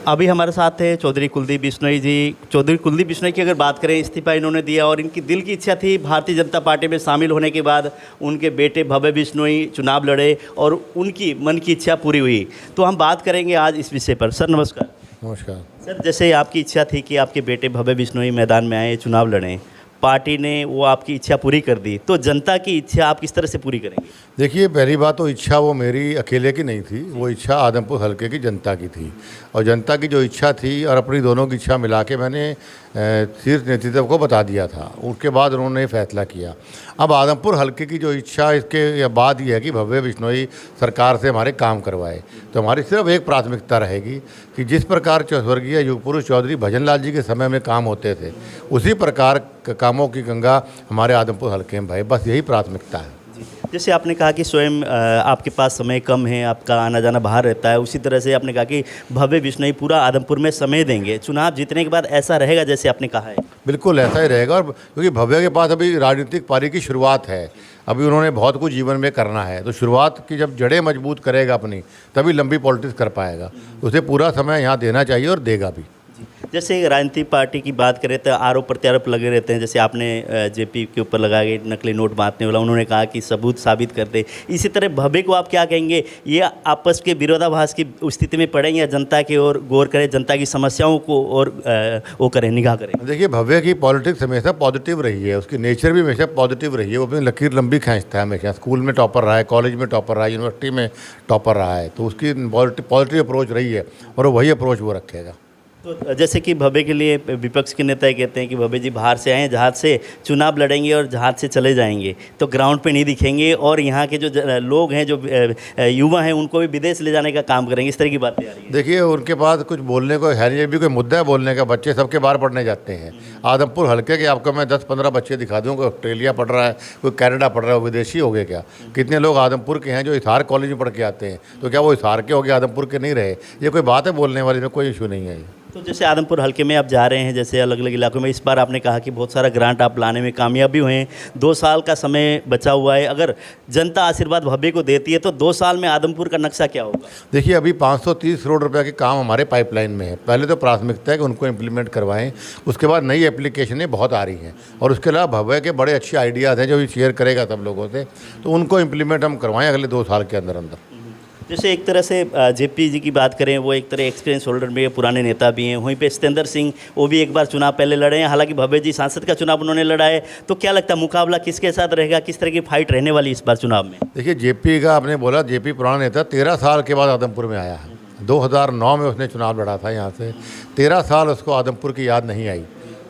अभी हमारे साथ थे चौधरी कुलदीप बिश्नोई जी। चौधरी कुलदीप बिश्नोई की अगर बात करें, इस्तीफा इन्होंने दिया और इनकी दिल की इच्छा थी भारतीय जनता पार्टी में शामिल होने के बाद उनके बेटे भव्य बिश्नोई चुनाव लड़े और उनकी मन की इच्छा पूरी हुई। तो हम बात करेंगे आज इस विषय पर। सर नमस्कार। नमस्कार सर, जैसे आपकी इच्छा थी कि आपके बेटे भव्य बिश्नोई मैदान में आए, चुनाव लड़ें, पार्टी ने वो आपकी इच्छा पूरी कर दी, तो जनता की इच्छा आप किस तरह से पूरी करेंगे? देखिए, पहली बात तो इच्छा वो मेरी अकेले की नहीं थी, वो इच्छा आदमपुर हलके की जनता की थी। और जनता की जो इच्छा थी और अपनी दोनों की इच्छा मिला के मैंने शीर्ष नेतृत्व को बता दिया था। उसके बाद उन्होंने फैसला किया। अब आदमपुर हलके की जो इच्छा इसके बाद ये है कि भव्य बिश्नोई सरकार से हमारे काम करवाए। तो हमारी सिर्फ एक प्राथमिकता रहेगी कि जिस प्रकार स्वर्गीय युग पुरुष चौधरी भजन लाल जी के समय में काम होते थे, उसी प्रकार कामों की गंगा हमारे आदमपुर हलके में भाई, बस यही प्राथमिकता है। जैसे आपने कहा कि स्वयं आपके पास समय कम है, आपका आना जाना बाहर रहता है, उसी तरह से आपने कहा कि भव्य बिश्नोई पूरा आदमपुर में समय देंगे। चुनाव जीतने के बाद ऐसा रहेगा जैसे आपने कहा है? बिल्कुल ऐसा ही रहेगा। और क्योंकि भव्य के पास अभी राजनीतिक पारी की शुरुआत है, अभी उन्होंने बहुत कुछ जीवन में करना है। तो शुरुआत की जब जड़ें मजबूत करेगा अपनी, तभी लंबी पॉलिटिक्स कर पाएगा। उसे पूरा समय यहाँ देना चाहिए और देगा भी। जैसे राजनीतिक पार्टी की बात करें तो आरोप प्रत्यारोप लगे रहते हैं। जैसे आपने जेपी के ऊपर लगा के नकली नोट बांटने वाला, उन्होंने कहा कि सबूत साबित करते। इसी तरह भव्य को आप क्या कहेंगे? ये आपस के विरोधाभास की स्थिति में पड़ेंगे या जनता की ओर गौर करें, जनता की समस्याओं को और वो करें, निगाह करें? देखिए, भव्य की पॉलिटिक्स हमेशा पॉजिटिव रही है, उसकी नेचर भी हमेशा पॉजिटिव रही है। वो अपनी लकीर लंबी खींचता है हमेशा। स्कूल में टॉपर रहा है, कॉलेज में टॉपर रहा है, यूनिवर्सिटी में टॉपर रहा है। तो उसकी पॉजिटिव अप्रोच रही है और वही अप्रोच वो रखेगा। तो जैसे कि भव्य के लिए विपक्ष के नेता कहते हैं कि भव्य जी बाहर से आए हैं, जहाज से चुनाव लड़ेंगे और जहाज से चले जाएंगे, तो ग्राउंड पे नहीं दिखेंगे और यहाँ के जो लोग हैं, जो युवा हैं, उनको भी विदेश ले जाने का काम करेंगे। इस तरह की बातें आ रही है। देखिए, उनके पास कुछ बोलने को है नहीं, ये भी कोई मुद्दा है बोलने का। बच्चे सबके बाहर पढ़ने जाते हैं। आदमपुर हल्के के आपको मैं 10-15 बच्चे दिखा दूँ। कोई ऑस्ट्रेलिया पढ़ रहा है, कोई कनाडा पढ़ रहा है, वो विदेशी हो गए क्या? कितने लोग आदमपुर के हैं जो हिसार कॉलेज में पढ़ के आते हैं, तो क्या वो हिसार के हो गए, आदमपुर के नहीं रहे? ये कोई बात है बोलने वाली में? कोई इशू नहीं है। तो जैसे आदमपुर हल्के में आप जा रहे हैं, जैसे अलग अलग इलाकों में, इस बार आपने कहा कि बहुत सारा ग्रांट आप लाने में कामयाब भी हुए हैं। 2 साल का समय बचा हुआ है। अगर जनता आशीर्वाद भव्य को देती है तो 2 साल में आदमपुर का नक्शा क्या होगा? देखिए, अभी 530 करोड़ रुपये के काम हमारे पाइपलाइन में है। पहले तो प्राथमिकता है कि उनको इम्प्लीमेंट करवाएं। उसके बाद नई एप्लीकेशनें बहुत आ रही हैं और उसके अलावा भव्य के बड़े अच्छे आइडियाज़ हैं जो भी शेयर करेगा सब लोगों से, तो उनको इम्प्लीमेंट हम करवाएं अगले 2 साल के अंदर अंदर। जैसे एक तरह से जेपी जी की बात करें, वो एक तरह एक्सपीरियंस होल्डर भी है, पुराने नेता भी हैं। वहीं पे सत्येंद्र सिंह, वो भी एक बार चुनाव पहले लड़े हैं। हालांकि भव्य जी सांसद का चुनाव उन्होंने लड़ा है। तो क्या लगता है मुकाबला किसके साथ रहेगा? किस तरह की फाइट रहने वाली इस बार चुनाव में? देखिए, जेपी का आपने बोला, जेपी पुराना नेता 13 साल के बाद आदमपुर में आया है। 2009 में उसने चुनाव लड़ा था यहाँ से। 13 साल उसको आदमपुर की याद नहीं आई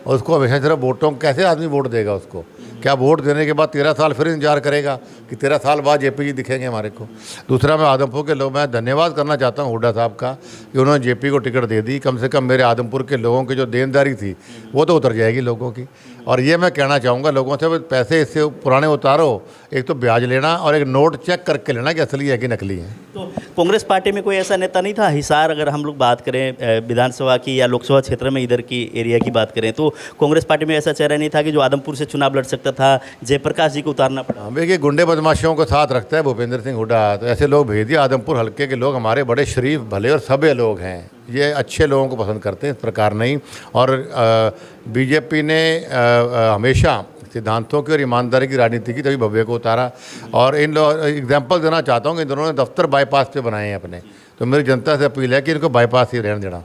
और उसको हमेशा सिर्फ वोटों, कैसे आदमी वोट देगा उसको? क्या वोट देने के बाद 13 साल फिर इंतजार करेगा कि 13 साल बाद जेपी जी दिखेंगे हमारे को? दूसरा, मैं आदमपुर के लोग, मैं धन्यवाद करना चाहता हूँ हुड्डा साहब का कि उन्होंने जेपी को टिकट दे दी। कम से कम मेरे आदमपुर के लोगों की जो देनदारी थी वो तो उतर जाएगी लोगों की। और ये मैं कहना चाहूँगा लोगों से, पैसे इससे पुराने उतारो, एक तो ब्याज लेना और एक नोट चेक करके लेना कि असली है कि नकली है। तो कांग्रेस पार्टी में कोई ऐसा नेता नहीं था? हिसार, अगर हम लोग बात करें विधानसभा की या लोकसभा क्षेत्र में, इधर की एरिया की बात करें, तो कांग्रेस पार्टी में ऐसा चेहरा नहीं था कि जो आदमपुर से चुनाव लड़ सकता था? जयप्रकाश जी को उतारना पड़ा। देखिए, गुंडे बदमाशियों को साथ रखता है भूपेंद्र सिंह हुड्डा, तो ऐसे लोग भेज दिए। आदमपुर हल्के के लोग हमारे बड़े शरीफ, भले और सभ्य लोग हैं। ये अच्छे लोगों को पसंद करते हैं, इस प्रकार नहीं। और बीजेपी ने हमेशा सिद्धांतों की और ईमानदारी की राजनीति की, तभी भव्य को उतारा। और इन लोग, एग्जाम्पल देना चाहता हूँ कि इन दोनों ने दफ्तर बाईपास पे बनाए हैं अपने। तो मेरी जनता से अपील है कि इनको बाईपास ही रहने देना।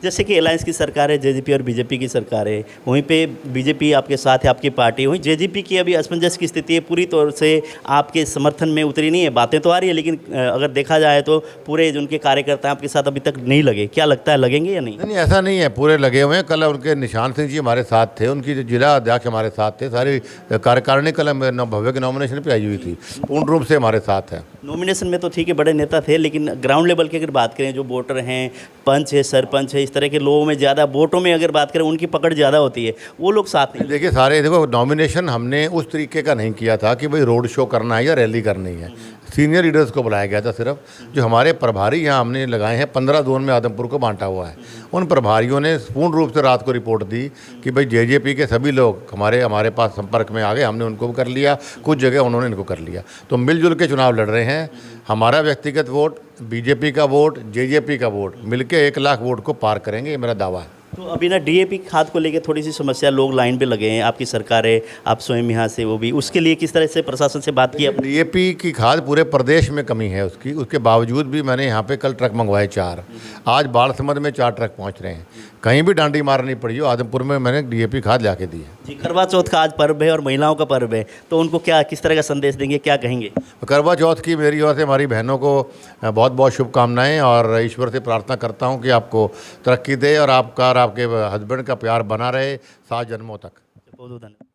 जैसे कि अलायंस की सरकार है, जेजेपी और बीजेपी की सरकार है, वहीं पे बीजेपी आपके साथ है, आपकी पार्टी, वहीं जेजेपी की अभी असमंजस की स्थिति है, पूरी तौर से आपके समर्थन में उतरी नहीं है। बातें तो आ रही है, लेकिन अगर देखा जाए तो पूरे जो उनके कार्यकर्ता आपके साथ अभी तक नहीं लगे। क्या लगता है, लगेंगे या नहीं? नहीं, ऐसा नहीं है, पूरे लगे हुए हैं। कल उनके निशान सिंह जी हमारे साथ थे, उनकी जो जिला अध्यक्ष हमारे साथ थे, सारी कार्यकारिणी कल भव्य के नॉमिनेशन पर आई हुई थी, पूर्ण रूप से हमारे साथ है। नॉमिनेशन में तो ठीक है, बड़े नेता थे, लेकिन ग्राउंड लेवल की अगर बात करें, जो वोटर हैं, पंच है, सरपंच है, इस तरह के लोगों में ज़्यादा, वोटों में अगर बात करें, उनकी पकड़ ज़्यादा होती है, वो लोग साथ नहीं। देखिए, सारे देखो, नॉमिनेशन हमने उस तरीके का नहीं किया था कि भाई रोड शो करना है या रैली करनी है। सीनियर लीडर्स को बुलाया गया था सिर्फ। जो हमारे प्रभारी यहाँ हमने लगाए हैं 15 जोन में आदमपुर को बांटा हुआ है, उन प्रभारियों ने पूर्ण रूप से रात को रिपोर्ट दी कि भाई जेजेपी के सभी लोग हमारे पास संपर्क में आ गए, हमने उनको कर लिया, कुछ जगह उन्होंने इनको कर लिया। तो मिलजुल के चुनाव लड़ रहे हैं। हमारा व्यक्तिगत वोट, बीजेपी का वोट, जेजेपी का वोट मिलके 1 लाख वोट को पार करेंगे, ये मेरा दावा है। तो अभी ना डीएपी खाद को लेकर थोड़ी सी समस्या, लोग लाइन पे लगे हैं, आपकी सरकार है, आप स्वयं यहाँ से, वो भी उसके लिए किस तरह से प्रशासन से बात की? डीएपी की खाद पूरे प्रदेश में कमी है उसके बावजूद भी मैंने यहाँ पे कल ट्रक मंगवाए 4। आज बालसमंद में 4 ट्रक पहुँच रहे हैं। कहीं भी डांडी मारनी पड़ी हो, आदमपुर में मैंने डीएपी खाद ला के दी है जी। करवा चौथ का आज पर्व है और महिलाओं का पर्व है, तो उनको किस तरह का संदेश देंगे, क्या कहेंगे? करवा चौथ की मेरी ओर से हमारी बहनों को बहुत बहुत शुभकामनाएं, और ईश्वर से प्रार्थना करता हूं कि आपको तरक्की दे और आपका और आपके हस्बैंड का प्यार बना रहे 7 जन्मों तक। बहुत बहुत धन्यवाद।